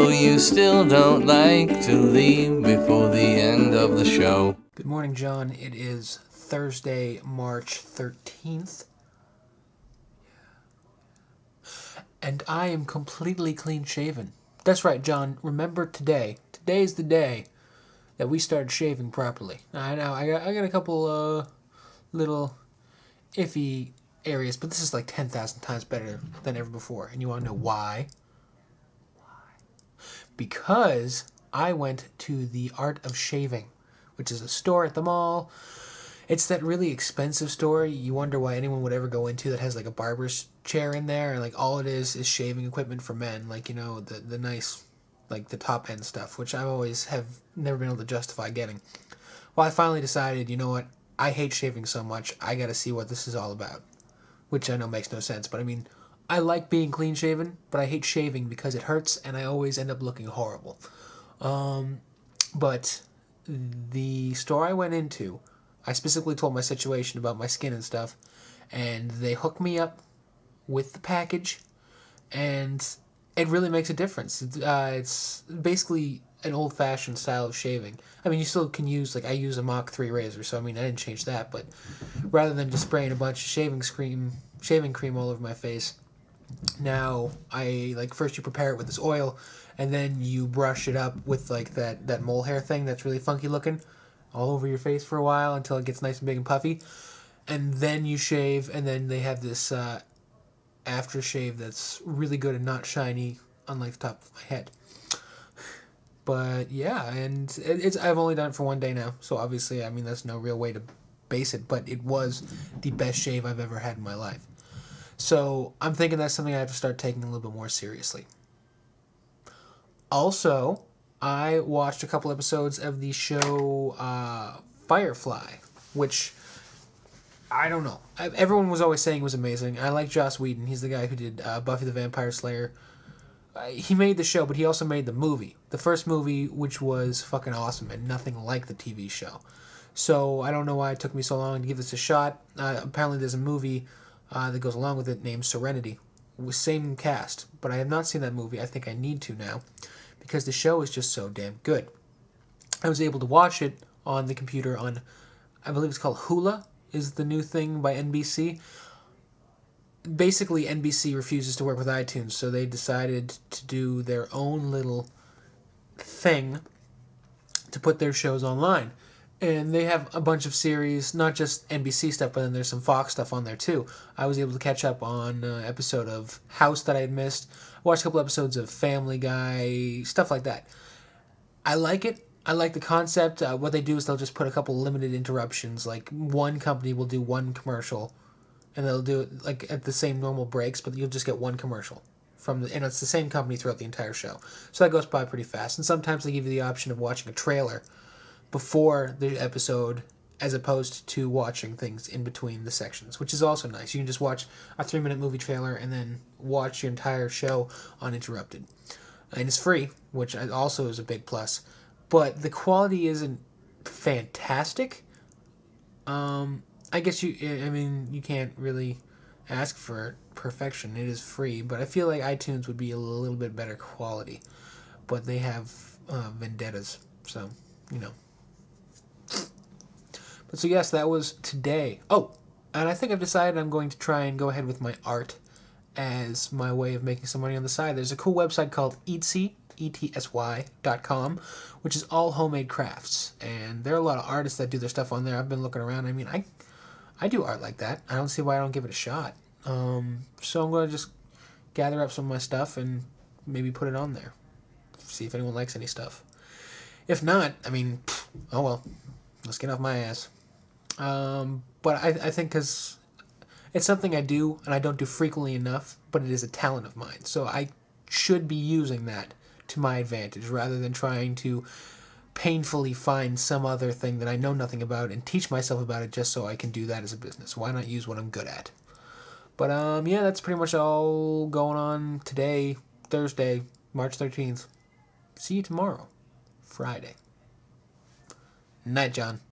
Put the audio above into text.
So you still don't like to leave before the end of the show. Good morning, John. It is Thursday, March 13th, and I am completely clean shaven. That's right, John. Remember today. Today's the day that we started shaving properly. I know, I got a couple little iffy areas, but this is like 10,000 times better than ever before. And you want to know why? Because I went to the Art of Shaving, which is a store at the mall. It's that really expensive store you wonder why anyone would ever go into that has like a barber's chair in there, and like all it is shaving equipment for men, like, you know, the nice, like the top end stuff, which I always have never been able to justify getting. Well, I finally decided, you know what, I hate shaving so much, I gotta see what this is all about. Which I know makes no sense, but I mean, I like being clean shaven, but I hate shaving because it hurts and I always end up looking horrible. But the store I went into, I specifically told my situation about my skin and stuff, and they hooked me up with the package, and it really makes a difference. It's basically an old-fashioned style of shaving. I mean, you still can use, like, I use a Mach 3 razor, so I mean, I didn't change that, but rather than just spraying a bunch of shaving cream all over my face, now I, like, first you prepare it with this oil, and then you brush it up with, like, that mole hair thing that's really funky looking all over your face for a while until it gets nice and big and puffy, and then you shave, and then they have this aftershave that's really good and not shiny, unlike the top of my head. But yeah, and it's I've only done it for one day now, so obviously, I mean, that's no real way to base it, but it was the best shave I've ever had in my life. So I'm thinking that's something I have to start taking a little bit more seriously. Also, I watched a couple episodes of the show Firefly, which I don't know. Everyone was always saying it was amazing. I like Joss Whedon. He's the guy who did Buffy the Vampire Slayer. He made the show, but he also made the movie. The first movie, which was fucking awesome and nothing like the TV show. So I don't know why it took me so long to give this a shot. Apparently there's a movie that goes along with it named Serenity, with same cast, but I have not seen that movie. I think I need to now, because the show is just so damn good. I was able to watch it on the computer on, I believe it's called Hula, is the new thing by NBC. Basically, NBC refuses to work with iTunes, so they decided to do their own little thing to put their shows online. And they have a bunch of series, not just NBC stuff, but then there's some Fox stuff on there too. I was able to catch up on an episode of House that I had missed. I watched a couple episodes of Family Guy, stuff like that. I like it. I like the concept. What they do is they'll just put a couple limited interruptions. Like, one company will do one commercial, and they'll do it like at the same normal breaks, but you'll just get one commercial and it's the same company throughout the entire show. So that goes by pretty fast. And sometimes they give you the option of watching a trailer before the episode, as opposed to watching things in between the sections, which is also nice. You can just watch a 3-minute movie trailer and then watch your entire show uninterrupted. And it's free, which also is a big plus. But the quality isn't fantastic. I guess you can't really ask for perfection. It is free, but I feel like iTunes would be a little bit better quality. But they have vendettas, so, you know. But so yes, that was today. Oh, and I think I've decided I'm going to try and go ahead with my art as my way of making some money on the side. There's a cool website called Etsy, ETSY.com, which is all homemade crafts. And there are a lot of artists that do their stuff on there. I've been looking around. I mean, I do art like that. I don't see why I don't give it a shot. So I'm going to just gather up some of my stuff and maybe put it on there. See if anyone likes any stuff. If not, I mean, oh well. Let's get off my ass. But I think because it's something I do, and I don't do frequently enough, but it is a talent of mine. So I should be using that to my advantage, rather than trying to painfully find some other thing that I know nothing about and teach myself about it just so I can do that as a business. Why not use what I'm good at? But yeah, that's pretty much all going on today, Thursday, March 13th. See you tomorrow, Friday. Night, John.